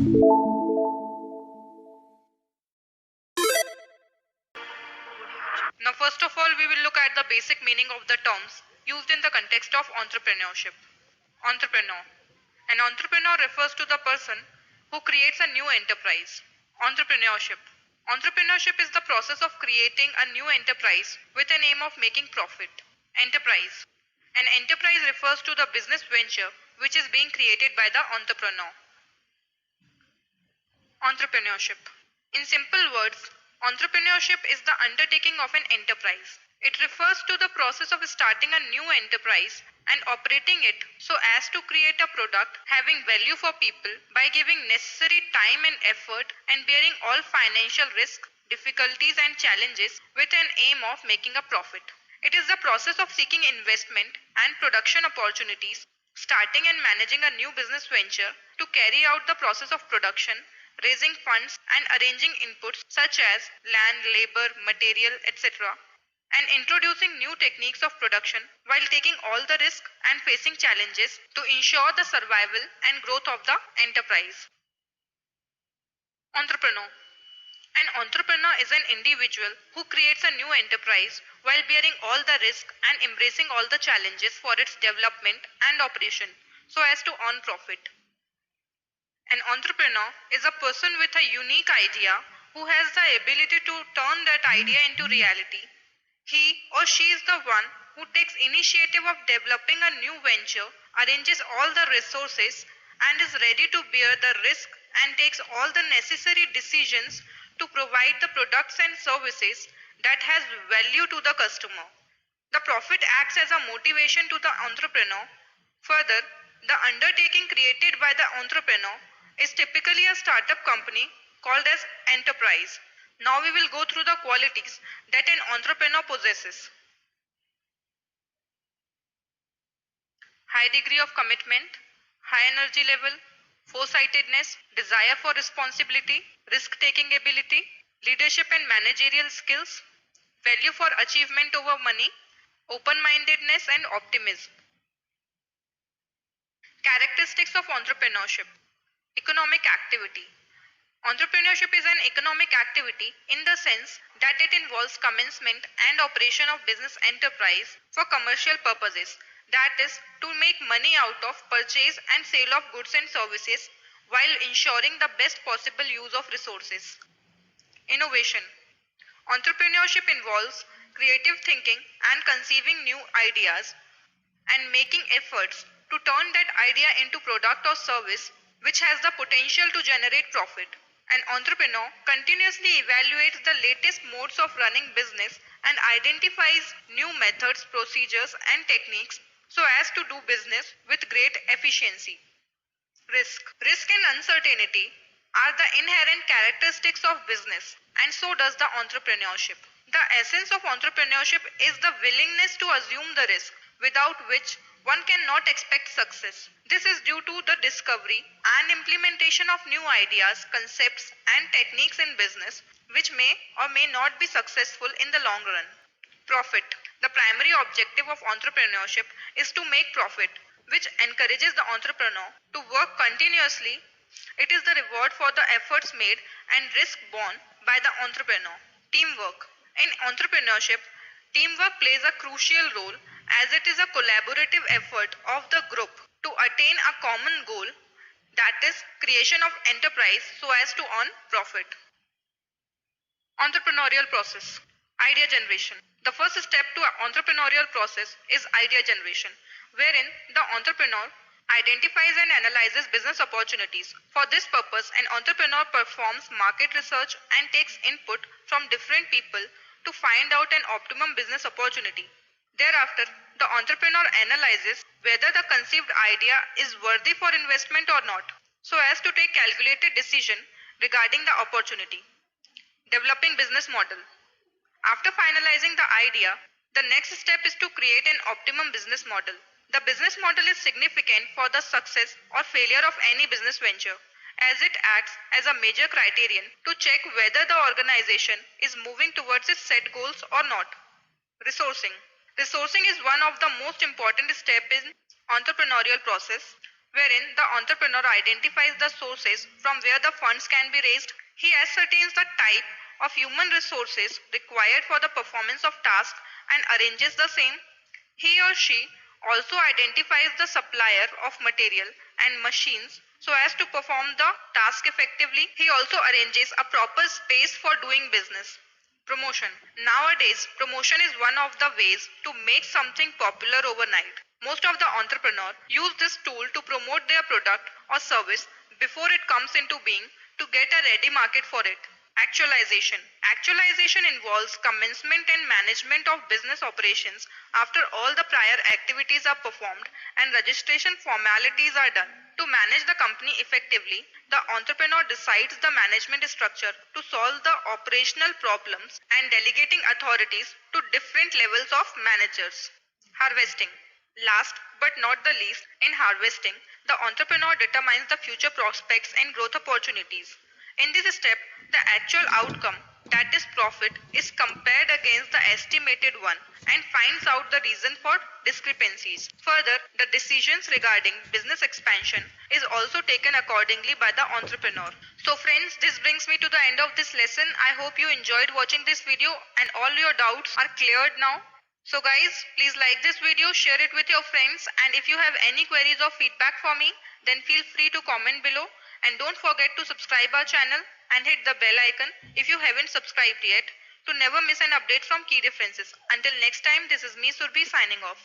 Now, first of all, we will look at the basic meaning of the terms used in the context of entrepreneurship. Entrepreneur. An entrepreneur refers to the person who creates a new enterprise. Entrepreneurship. Entrepreneurship is the process of creating a new enterprise with an aim of making profit. Enterprise. An enterprise refers to the business venture which is being created by the entrepreneur. Entrepreneurship. In simple words, entrepreneurship is the undertaking of an enterprise. It refers to the process of starting a new enterprise and operating it so as to create a product having value for people by giving necessary time and effort and bearing all financial risks, difficulties and challenges with an aim of making a profit. It is the process of seeking investment and production opportunities, starting and managing a new business venture to carry out the process of production, raising funds and arranging inputs such as land, labor, material, etc., and introducing new techniques of production while taking all the risk and facing challenges to ensure the survival and growth of the enterprise. Entrepreneur. An entrepreneur is an individual who creates a new enterprise while bearing all the risk and embracing all the challenges for its development and operation so as to earn profit. An entrepreneur is a person with a unique idea who has the ability to turn that idea into reality. He or she is the one who takes initiative of developing a new venture, arranges all the resources and is ready to bear the risk and takes all the necessary decisions to provide the products and services that has value to the customer. The profit acts as a motivation to the entrepreneur. Further, the undertaking created by the entrepreneur is typically a startup company called as enterprise. Now we will go through the qualities that an entrepreneur possesses. High degree of commitment, high energy level, foresightedness, desire for responsibility, risk-taking ability, leadership and managerial skills, value for achievement over money, open-mindedness and optimism. Characteristics of entrepreneurship. Economic activity. Entrepreneurship is an economic activity in the sense that it involves commencement and operation of business enterprise for commercial purposes, that is, to make money out of purchase and sale of goods and services while ensuring the best possible use of resources. Innovation. Entrepreneurship involves creative thinking and conceiving new ideas and making efforts to turn that idea into product or service which has the potential to generate profit. An entrepreneur continuously evaluates the latest modes of running business and identifies new methods, procedures and techniques so as to do business with great efficiency. Risk. Risk and uncertainty are the inherent characteristics of business, and so does the entrepreneurship. The essence of entrepreneurship is the willingness to assume the risk, without which one cannot expect success. This is due to the discovery and implementation of new ideas, concepts, and techniques in business, which may or may not be successful in the long run. Profit. The primary objective of entrepreneurship is to make profit, which encourages the entrepreneur to work continuously. It is the reward for the efforts made and risk borne by the entrepreneur. Teamwork. In entrepreneurship, teamwork plays a crucial role as it is a collaborative effort of the group to attain a common goal, that is creation of enterprise so as to earn profit. Entrepreneurial process. Idea generation. The first step to entrepreneurial process is idea generation, wherein the entrepreneur identifies and analyzes business opportunities. For this purpose, an entrepreneur performs market research and takes input from different people to find out an optimum business opportunity. Thereafter, the entrepreneur analyzes whether the conceived idea is worthy for investment or not, so as to take calculated decision regarding the opportunity. Developing business model. After finalizing the idea, the next step is to create an optimum business model. The business model is significant for the success or failure of any business venture, as it acts as a major criterion to check whether the organization is moving towards its set goals or not. Resourcing. Resourcing is one of the most important steps in entrepreneurial process, wherein the entrepreneur identifies the sources from where the funds can be raised. He ascertains the type of human resources required for the performance of tasks and arranges the same. He or she also identifies the supplier of material and machines so as to perform the task effectively. He also arranges a proper space for doing business. Promotion. Nowadays, promotion is one of the ways to make something popular overnight. Most of the entrepreneurs use this tool to promote their product or service before it comes into being to get a ready market for it. Actualization. Actualization involves commencement and management of business operations after all the prior activities are performed and registration formalities are done. To manage the company effectively, the entrepreneur decides the management structure to solve the operational problems and delegating authorities to different levels of managers. Harvesting. Last but not the least, in harvesting, the entrepreneur determines the future prospects and growth opportunities. In this step, the actual outcome, that is profit, is compared against the estimated one and finds out the reason for discrepancies. Further, the decisions regarding business expansion is also taken accordingly by the entrepreneur. So friends, this brings me to the end of this lesson. I hope you enjoyed watching this video and all your doubts are cleared now. So guys, please like this video, share it with your friends, and if you have any queries or feedback for me, then feel free to comment below, and don't forget to subscribe our channel and hit the bell icon if you haven't subscribed yet to never miss an update from Key Differences. Until next time, this is me Surbhi signing off.